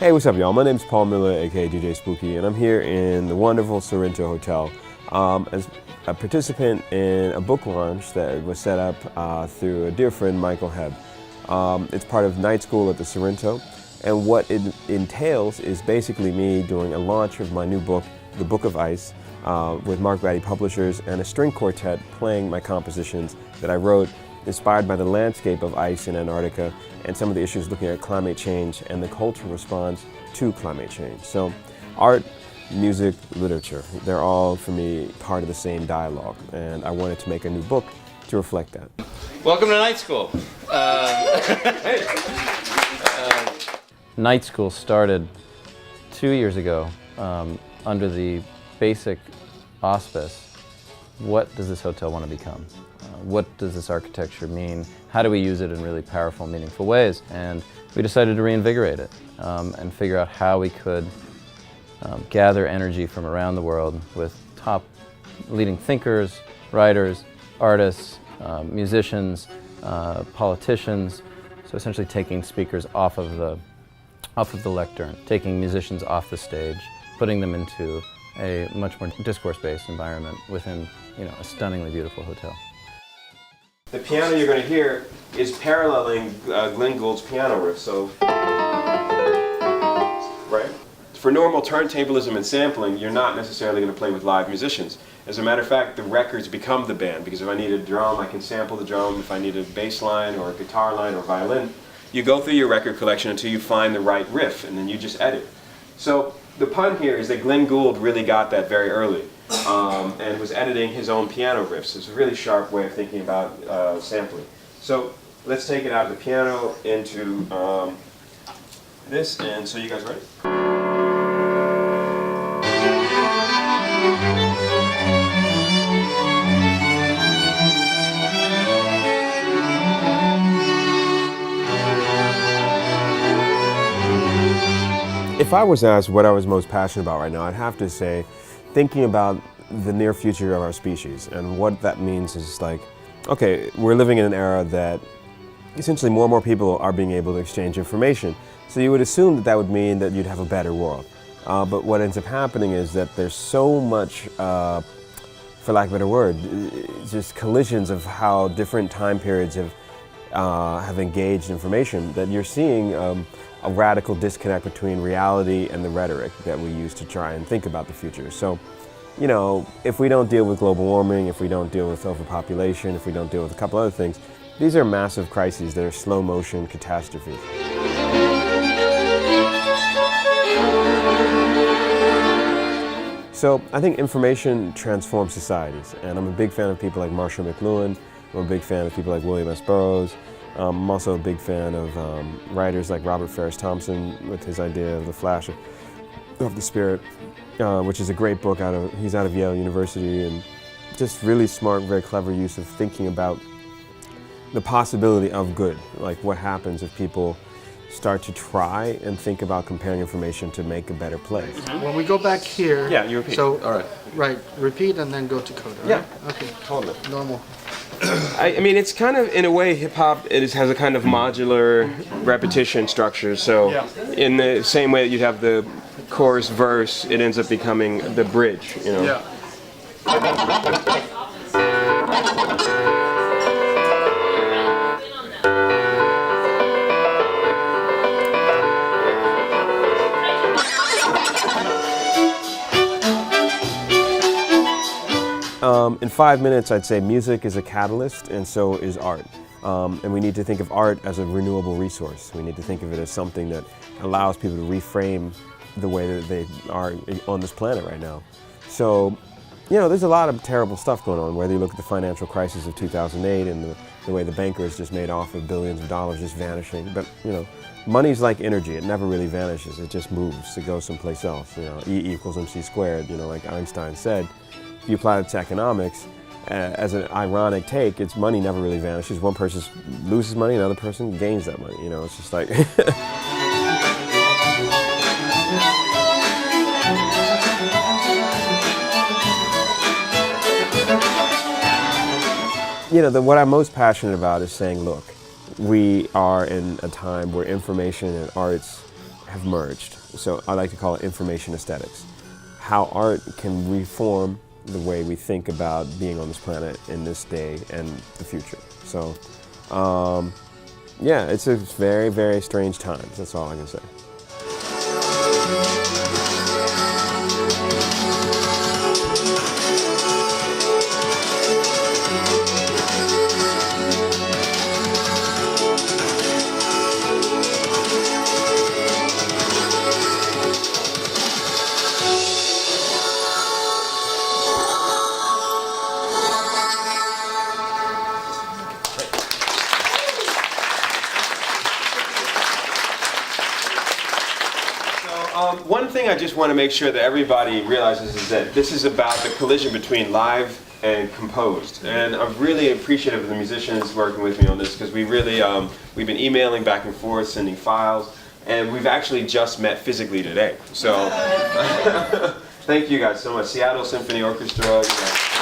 Hey, what's up, y'all? My name's Paul Miller, aka DJ Spooky, and I'm here in the wonderful Sorrento Hotel as a participant in a book launch that was set up through a dear friend, Michael Hebb. It's part of night school at the Sorrento, and what it entails is basically me doing a launch of my new book, The Book of Ice, with Mark Batty Publishers, and a string quartet playing my compositions that I wrote inspired by the landscape of ice in Antarctica and some of the issues looking at climate change and the cultural response to climate change. So art, music, literature, they're all, for me, part of the same dialogue, and I wanted to make a new book to reflect that. Welcome to night school. Night school started 2 years ago under the basic auspice, what does this hotel want to become? What does this architecture mean? How do we use it in really powerful, meaningful ways? And we decided to reinvigorate it and figure out how we could gather energy from around the world with top leading thinkers, writers, artists, musicians, politicians. So essentially taking speakers off of the lectern, taking musicians off the stage, putting them into a much more discourse-based environment within, a stunningly beautiful hotel. The piano you're going to hear is paralleling Glenn Gould's piano riff, so, right? For normal turntablism and sampling, you're not necessarily going to play with live musicians. As a matter of fact, the records become the band, because if I need a drum, I can sample the drum. If I need a bass line or a guitar line or violin, you go through your record collection until you find the right riff, and then you just edit. So the pun here is that Glenn Gould really got that very early. And was editing his own piano riffs. It's a really sharp way of thinking about sampling. So let's take it out of the piano into this, and so you guys ready? If I was asked what I was most passionate about right now, I'd have to say thinking about the near future of our species, and what that means is like, okay, we're living in an era that essentially more and more people are being able to exchange information. So you would assume that that would mean that you'd have a better world. But what ends up happening is that there's so much, for lack of a better word, just collisions of how different time periods have engaged information, that you're seeing a radical disconnect between reality and the rhetoric that we use to try and think about the future. So, if we don't deal with global warming, if we don't deal with overpopulation, if we don't deal with a couple other things, these are massive crises that are slow motion catastrophes. So I think information transforms societies, and I'm a big fan of people like Marshall McLuhan. I'm a big fan of people like William S. Burroughs. I'm also a big fan of writers like Robert Farris Thompson with his idea of the flash of the spirit, which is a great book. He's out of Yale University, and just really smart, very clever use of thinking about the possibility of good, like what happens if people start to try and think about comparing information to make a better play. When we go back here, yeah, you repeat. So, all right, right, repeat and then go to coda. Right? Yeah, okay, totally. Normal. I mean, it's kind of, in a way, hip-hop, has a kind of modular repetition structure. So in the same way that you'd have the chorus verse, it ends up becoming the bridge, Yeah. In 5 minutes, I'd say music is a catalyst, and so is art. And we need to think of art as a renewable resource. We need to think of it as something that allows people to reframe the way that they are on this planet right now. So, there's a lot of terrible stuff going on, whether you look at the financial crisis of 2008 and the way the bankers just made off with billions of dollars just vanishing. But, money's like energy. It never really vanishes. It just moves. It goes someplace else. E equals mc squared, like Einstein said. If you apply it to economics, as an ironic take, it's money never really vanishes. One person loses money, another person gains that money. It's just like... What I'm most passionate about is saying, look, we are in a time where information and arts have merged. So I like to call it information aesthetics. How art can reform the way we think about being on this planet in this day and the future. So, yeah, it's a very, very strange times. That's all I can say. One thing I just want to make sure that everybody realizes is that this is about the collision between live and composed. And I'm really appreciative of the musicians working with me on this, because we really, we've been emailing back and forth, sending files, and we've actually just met physically today. So thank you guys so much. Seattle Symphony Orchestra. You guys.